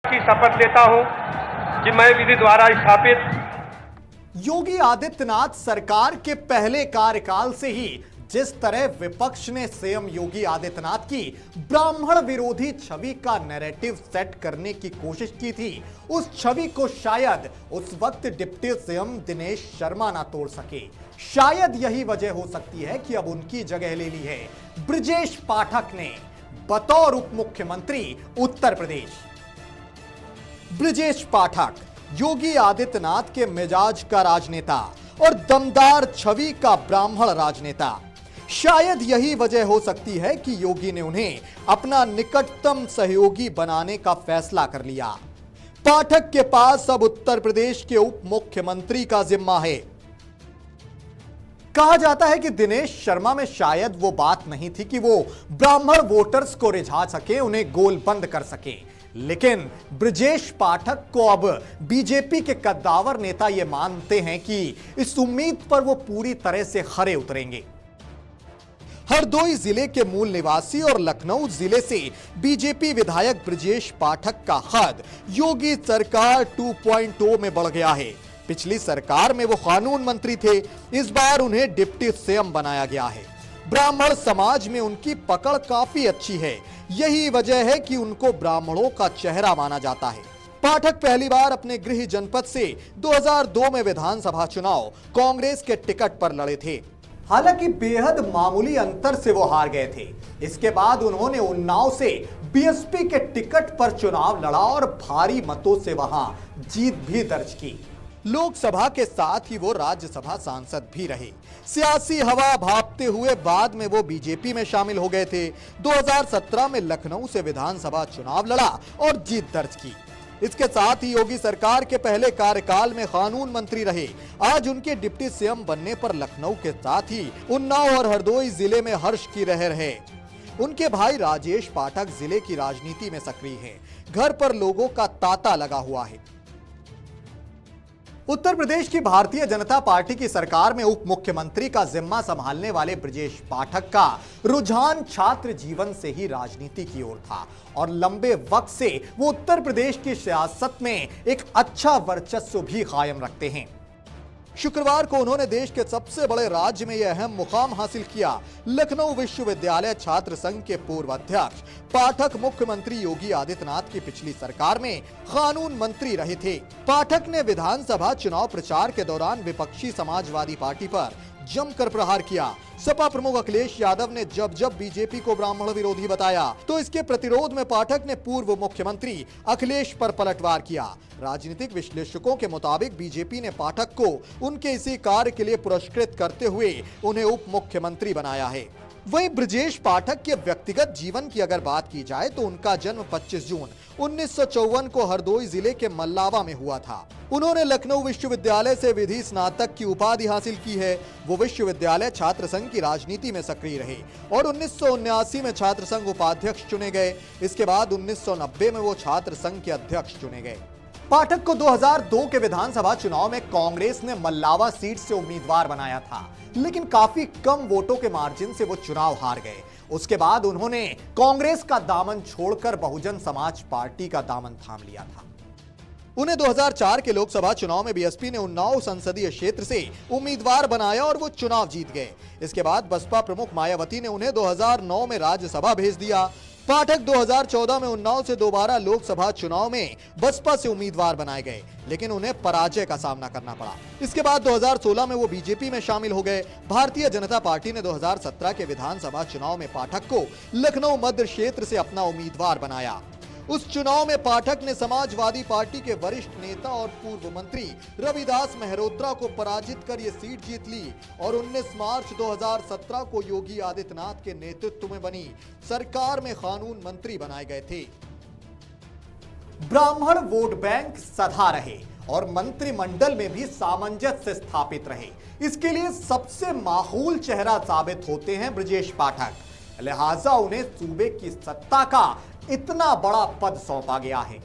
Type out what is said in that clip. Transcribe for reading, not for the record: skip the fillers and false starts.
की शपथ लेता हूं कि मैं विधि द्वारा स्थापित योगी आदित्यनाथ सरकार के पहले कार्यकाल से ही जिस तरह विपक्ष ने सीएम योगी आदित्यनाथ की ब्राह्मण विरोधी छवि का नैरेटिव सेट करने की कोशिश की थी, उस छवि को शायद उस वक्त डिप्टी सीएम दिनेश शर्मा ना तोड़ सके। शायद यही वजह हो सकती है कि अब उनकी जगह ले ली है ब्रजेश पाठक ने बतौर उप मुख्यमंत्री उत्तर प्रदेश। ब्रजेश पाठक योगी आदित्यनाथ के मिजाज का राजनेता और दमदार छवि का ब्राह्मण राजनेता। शायद यही वजह हो सकती है कि योगी ने उन्हें अपना निकटतम सहयोगी बनाने का फैसला कर लिया। पाठक के पास अब उत्तर प्रदेश के उप मुख्यमंत्री का जिम्मा है। कहा जाता है कि दिनेश शर्मा में शायद वो बात नहीं थी कि वो ब्राह्मण वोटर्स को रिझा सके, उन्हें गोलबंद कर सके, लेकिन ब्रजेश पाठक को अब बीजेपी के कद्दावर नेता ये मानते हैं कि इस उम्मीद पर वो पूरी तरह से खरे उतरेंगे। हरदोई जिले के मूल निवासी और लखनऊ जिले से बीजेपी विधायक ब्रजेश पाठक का कद योगी सरकार 2.0 में बढ़ गया है। पिछली सरकार में वो कानून मंत्री थे, इस बार उन्हें डिप्टी सीएम बनाया गया है। ब्राह्मण समाज में उनकी पकड़ काफी अच्छी है, यही वजह है कि उनको ब्राह्मणों का चेहरा माना जाता है। पाठक पहली बार अपने गृह जनपद से 2002 में विधानसभा चुनाव कांग्रेस के टिकट पर लड़े थे। हालांकि बेहद मामूली अंतर से वो हार गए थे। इसके बाद उन्होंने उन्नाव से बीएसपी के टिकट पर चुनाव लड़ा और भारी मतों से वहां जीत भी दर्ज की। लोकसभा के साथ ही वो राज्यसभा सांसद भी रहे। सियासी हवा भापते हुए बाद में वो बीजेपी में शामिल हो गए थे। 2017 में लखनऊ से विधानसभा चुनाव लड़ा और जीत दर्ज की। इसके साथ ही योगी सरकार के पहले कार्यकाल में कानून मंत्री रहे। आज उनके डिप्टी सीएम बनने पर लखनऊ के साथ ही उन्नाव और हरदोई जिले में हर्ष की लहर है। उनके भाई राजेश पाठक जिले की राजनीति में सक्रिय हैं। घर पर लोगों का तांता लगा हुआ है। उत्तर प्रदेश की भारतीय जनता पार्टी की सरकार में उप मुख्यमंत्री का जिम्मा संभालने वाले ब्रजेश पाठक का रुझान छात्र जीवन से ही राजनीति की ओर था और लंबे वक्त से वो उत्तर प्रदेश की सियासत में एक अच्छा वर्चस्व भी कायम रखते हैं। शुक्रवार को उन्होंने देश के सबसे बड़े राज्य में यह अहम मुकाम हासिल किया। लखनऊ विश्वविद्यालय छात्र संघ के पूर्व अध्यक्ष पाठक मुख्यमंत्री योगी आदित्यनाथ की पिछली सरकार में कानून मंत्री रहे थे। पाठक ने विधानसभा चुनाव प्रचार के दौरान विपक्षी समाजवादी पार्टी पर जमकर प्रहार किया। सपा प्रमुख अखिलेश यादव ने जब बीजेपी को ब्राह्मण विरोधी बताया तो इसके प्रतिरोध में पाठक ने पूर्व मुख्यमंत्री अखिलेश पर पलटवार किया। राजनीतिक विश्लेषकों के मुताबिक बीजेपी ने पाठक को उनके इसी कार्य के लिए पुरस्कृत करते हुए उन्हें उप मुख्यमंत्री बनाया है। वहीं ब्रजेश पाठक के व्यक्तिगत जीवन की अगर बात की जाए तो उनका जन्म 25 जून 1954 को हरदोई जिले के मल्लावा में हुआ था। उन्होंने लखनऊ विश्वविद्यालय से विधि स्नातक की उपाधि हासिल की है। वो विश्वविद्यालय छात्र संघ की राजनीति में सक्रिय रहे और 1979 में छात्र संघ उपाध्यक्ष चुने गए। इसके बाद 1990 में वो छात्र संघ के अध्यक्ष चुने गए। पाठक को 2002 के विधानसभा चुनाव में कांग्रेस ने मल्लावा सीट से उम्मीदवार बनाया था, लेकिन काफी कम वोटों के मार्जिन से वो चुनाव हार गए। उसके बाद उन्होंने कांग्रेस का दामन छोड़कर बहुजन समाज पार्टी का दामन थाम लिया था। उन्हें 2004 के लोकसभा चुनाव में बीएसपी ने उन्नाव संसदीय क्षेत्र से उम्मीदवार बनाया और वो चुनाव जीत गए। इसके बाद बसपा प्रमुख मायावती ने उन्हें 2009 में राज्यसभा भेज दिया। पाठक 2014 में उन्नाव से दोबारा लोकसभा चुनाव में बसपा से उम्मीदवार बनाए गए, लेकिन उन्हें पराजय का सामना करना पड़ा। इसके बाद 2016 में वो बीजेपी में शामिल हो गए। भारतीय जनता पार्टी ने 2017 के विधानसभा चुनाव में पाठक को लखनऊ मध्य क्षेत्र से अपना उम्मीदवार बनाया। उस चुनाव में पाठक ने समाजवादी पार्टी के वरिष्ठ नेता और पूर्व मंत्री रविदास मेहरोत्रा को पराजित कर ये सीट जीत ली और 19 मार्च 2017 को योगी आदित्यनाथ के नेतृत्व में बनी सरकार में कानून मंत्री बनाए गए थे। ब्राह्मण वोट बैंक सधा रहे और मंत्रिमंडल में भी सामंजस्य स्थापित रहे। इसके लिए सबसे माकूल चेहरा साबित होते हैं ब्रजेश पाठक। लिहाजा उन्हें सूबे की सत्ता का इतना बड़ा पद सौंपा गया है।